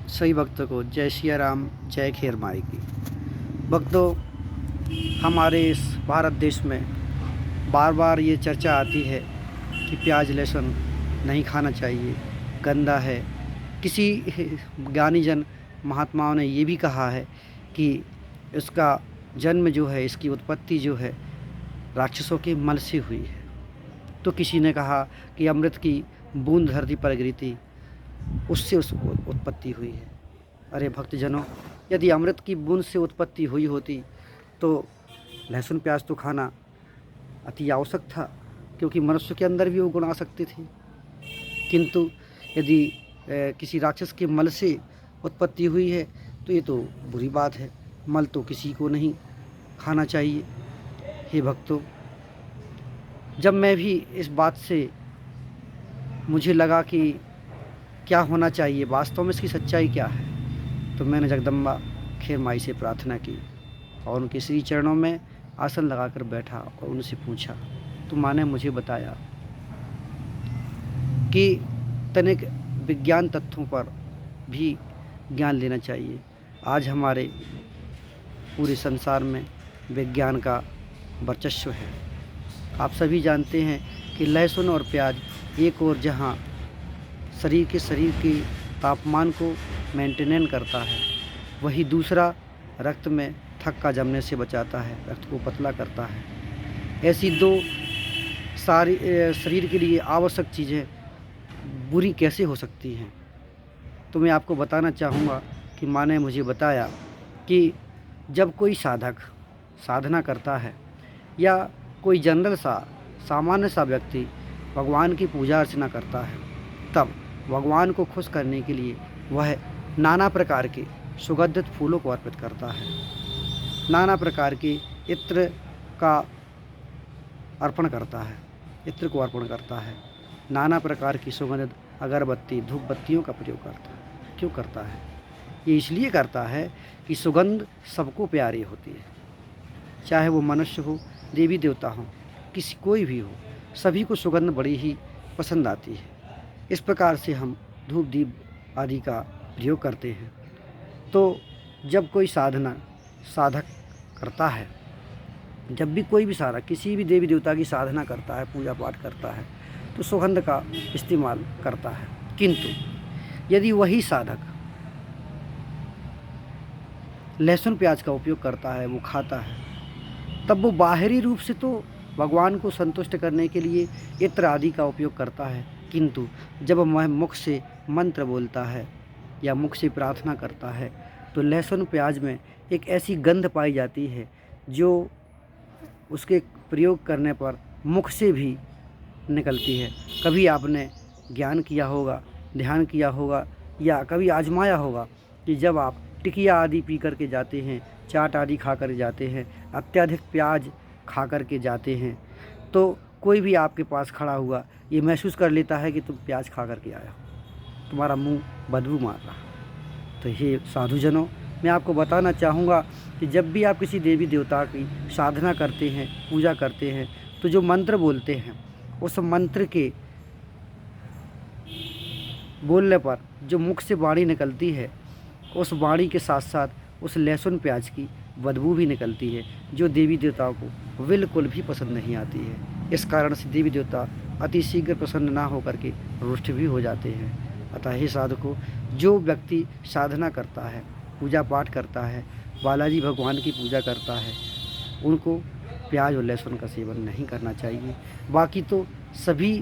सभी भक्तों को जय सिया राम, जय खैर माई की। भक्तों, हमारे इस भारत देश में बार बार ये चर्चा आती है कि प्याज लहसुन नहीं खाना चाहिए, गंदा है। किसी ज्ञानी जन महात्माओं ने ये भी कहा है कि इसका जन्म जो है, इसकी उत्पत्ति जो है राक्षसों के मल से हुई है। तो किसी ने कहा कि अमृत की बूंद धरती पर गिरी थी, उससे उसको उत्पत्ति हुई है। अरे भक्तजनों, यदि अमृत की बूंद से उत्पत्ति हुई होती तो लहसुन प्याज तो खाना अति आवश्यक था, क्योंकि मनुष्य के अंदर भी वो गुण आ सकते थे। किंतु यदि किसी राक्षस के मल से उत्पत्ति हुई है तो ये तो बुरी बात है। मल तो किसी को नहीं खाना चाहिए। हे भक्तों, जब मैं भी इस बात से मुझे लगा कि क्या होना चाहिए, वास्तव में इसकी सच्चाई क्या है, तो मैंने जगदम्बा खैर माई से प्रार्थना की और उनके श्री चरणों में आसन लगाकर बैठा और उनसे पूछा। तो माँ ने मुझे बताया कि तनिक विज्ञान तथ्यों पर भी ज्ञान लेना चाहिए। आज हमारे पूरे संसार में विज्ञान का वर्चस्व है। आप सभी जानते हैं कि लहसुन और प्याज एक और जहाँ शरीर के तापमान को मेंटेन करता है, वही दूसरा रक्त में थक्का जमने से बचाता है, रक्त को पतला करता है। ऐसी दो सारी शरीर के लिए आवश्यक चीज़ें बुरी कैसे हो सकती हैं? तो मैं आपको बताना चाहूँगा कि माँ ने मुझे बताया कि जब कोई साधक साधना करता है या कोई जनरल सा सामान्य सा व्यक्ति भगवान की पूजा अर्चना करता है, तब भगवान को खुश करने के लिए वह नाना प्रकार के सुगंधित फूलों को अर्पित करता है, नाना प्रकार के इत्र का अर्पण करता है, इत्र को अर्पण करता है, नाना प्रकार की सुगंधित अगरबत्ती धूप बत्तियों का प्रयोग करता है। क्यों करता है? ये इसलिए करता है कि सुगंध सबको प्यारी होती है, चाहे वो मनुष्य हो, देवी देवता हो, किसी कोई भी हो, सभी को सुगंध बड़ी ही पसंद आती है। इस प्रकार से हम धूप दीप आदि का प्रयोग करते हैं। तो जब कोई साधक करता है, जब भी कोई भी साधक किसी भी देवी देवता की साधना करता है, पूजा पाठ करता है, तो सुगंध का इस्तेमाल करता है। किंतु यदि वही साधक लहसुन प्याज का उपयोग करता है, वो खाता है, तब वो बाहरी रूप से तो भगवान को संतुष्ट करने के लिए इत्र आदि का उपयोग करता है, किंतु जब वह मुख से मंत्र बोलता है या मुख से प्रार्थना करता है तो लहसुन प्याज में एक ऐसी गंध पाई जाती है जो उसके प्रयोग करने पर मुख से भी निकलती है। कभी आपने ज्ञान किया होगा, ध्यान किया होगा या कभी आजमाया होगा कि जब आप टिकिया आदि पी करके जाते हैं, चाट आदि खा कर जाते हैं, अत्यधिक प्याज खा कर के जाते हैं, तो कोई भी आपके पास खड़ा हुआ ये महसूस कर लेता है कि तुम प्याज खा कर के आया हो, तुम्हारा मुंह बदबू मार रहा। तो ये साधुजनों, मैं आपको बताना चाहूँगा कि जब भी आप किसी देवी देवता की साधना करते हैं, पूजा करते हैं, तो जो मंत्र बोलते हैं, उस मंत्र के बोलने पर जो मुख से वाणी निकलती है, उस वाणी के साथ साथ उस लहसुन प्याज की बदबू भी निकलती है, जो देवी देवताओं को बिल्कुल भी पसंद नहीं आती है। इस कारण से देवी देवता अति शीघ्र प्रसन्न ना होकर के रुष्ट भी हो जाते हैं। अतः हे साधकों, जो व्यक्ति साधना करता है, पूजा पाठ करता है, बालाजी भगवान की पूजा करता है, उनको प्याज और लहसुन का सेवन नहीं करना चाहिए। बाकी तो सभी